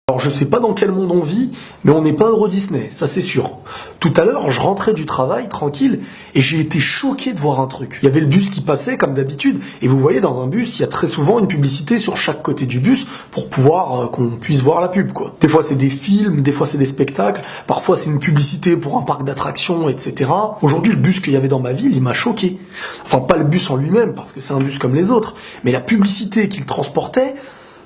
Alors je sais pas dans quel monde on vit, mais on n'est pas Euro Disney, ça c'est sûr. Tout à l'heure, je rentrais du travail, tranquille, et j'ai été choqué de voir un truc. Il y avait le bus qui passait, comme d'habitude, et vous voyez, dans un bus, il y a très souvent une publicité sur chaque côté du bus pour pouvoir qu'on puisse voir la pub, quoi. Des fois c'est des films, des fois c'est des spectacles, parfois c'est une publicité pour un parc d'attractions, etc. Aujourd'hui, le bus qu'il y avait dans ma ville, il m'a choqué. Enfin, pas le bus en lui-même, parce que c'est un bus comme les autres, mais la publicité qu'il transportait,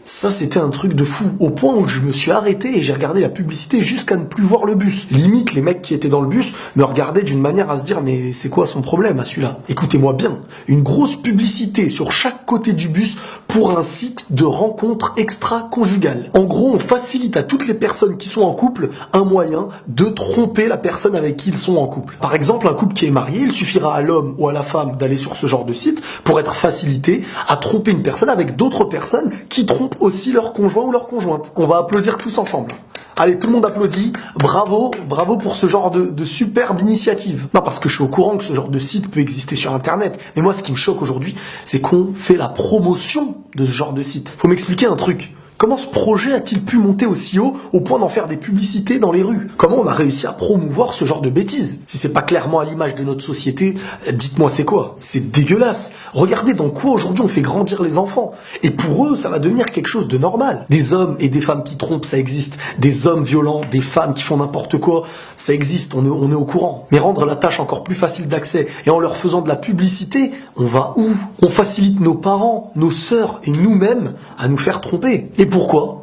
ça, c'était un truc de fou, au point où je me suis arrêté et j'ai regardé la publicité jusqu'à ne plus voir le bus. Limite, les mecs qui étaient dans le bus me regardaient d'une manière à se dire « Mais c'est quoi son problème à celui-là ?» Écoutez-moi bien, une grosse publicité sur chaque côté du bus pour un site de rencontres extra-conjugales. En gros, on facilite à toutes les personnes qui sont en couple un moyen de tromper la personne avec qui ils sont en couple. Par exemple, un couple qui est marié, il suffira à l'homme ou à la femme d'aller sur ce genre de site pour être facilité à tromper une personne avec d'autres personnes qui trompent aussi leur conjoint ou leur conjointe. On va applaudir tous ensemble. Allez, tout le monde applaudit. Bravo, bravo pour ce genre de superbe initiative. Non, parce que je suis au courant que ce genre de site peut exister sur Internet. Mais moi, ce qui me choque aujourd'hui, c'est qu'on fait la promotion de ce genre de site. Faut m'expliquer un truc. Comment ce projet a-t-il pu monter aussi haut au point d'en faire des publicités dans les rues? Comment on a réussi à promouvoir ce genre de bêtises? Si c'est pas clairement à l'image de notre société, dites-moi c'est quoi? C'est dégueulasse. Regardez dans quoi aujourd'hui on fait grandir les enfants. Et pour eux, ça va devenir quelque chose de normal. Des hommes et des femmes qui trompent, ça existe. Des hommes violents, des femmes qui font n'importe quoi, ça existe, on est au courant. Mais rendre la tâche encore plus facile d'accès et en leur faisant de la publicité, on va où? On facilite nos parents, nos sœurs et nous-mêmes à nous faire tromper. Et pourquoi?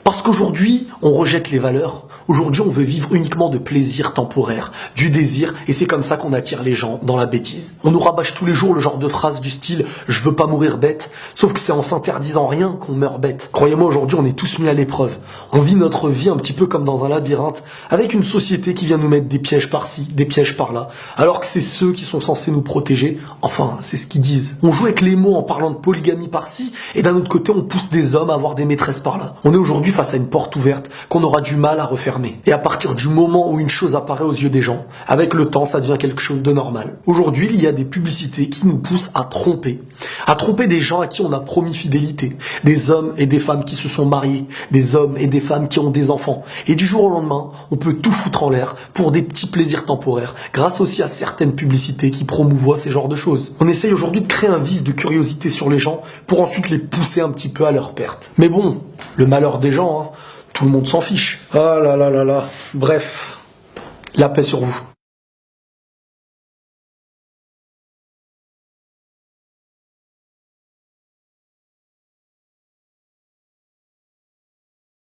Parce qu'aujourd'hui, on rejette les valeurs. Aujourd'hui, on veut vivre uniquement de plaisir temporaire, du désir, et c'est comme ça qu'on attire les gens dans la bêtise. On nous rabâche tous les jours le genre de phrase du style « je veux pas mourir bête », sauf que c'est en s'interdisant rien qu'on meurt bête. Croyez-moi, aujourd'hui, on est tous mis à l'épreuve. On vit notre vie un petit peu comme dans un labyrinthe, avec une société qui vient nous mettre des pièges par-ci, des pièges par-là, alors que c'est ceux qui sont censés nous protéger. Enfin, c'est ce qu'ils disent. On joue avec les mots en parlant de polygamie par-ci, et d'un autre côté, on pousse des hommes à avoir des maîtresses par-là. On est aujourd'hui face à une porte ouverte qu'on aura du mal à refermer. Et à partir du moment où une chose apparaît aux yeux des gens, avec le temps, ça devient quelque chose de normal. Aujourd'hui, il y a des publicités qui nous poussent à tromper des gens à qui on a promis fidélité, des hommes et des femmes qui se sont mariés, des hommes et des femmes qui ont des enfants. Et du jour au lendemain, on peut tout foutre en l'air pour des petits plaisirs temporaires, grâce aussi à certaines publicités qui promouvoient ces genres de choses. On essaye aujourd'hui de créer un vice de curiosité sur les gens pour ensuite les pousser un petit peu à leur perte. Mais bon, le malheur des gens, tout le monde s'en fiche. Ah là là là là. Bref, la paix sur vous.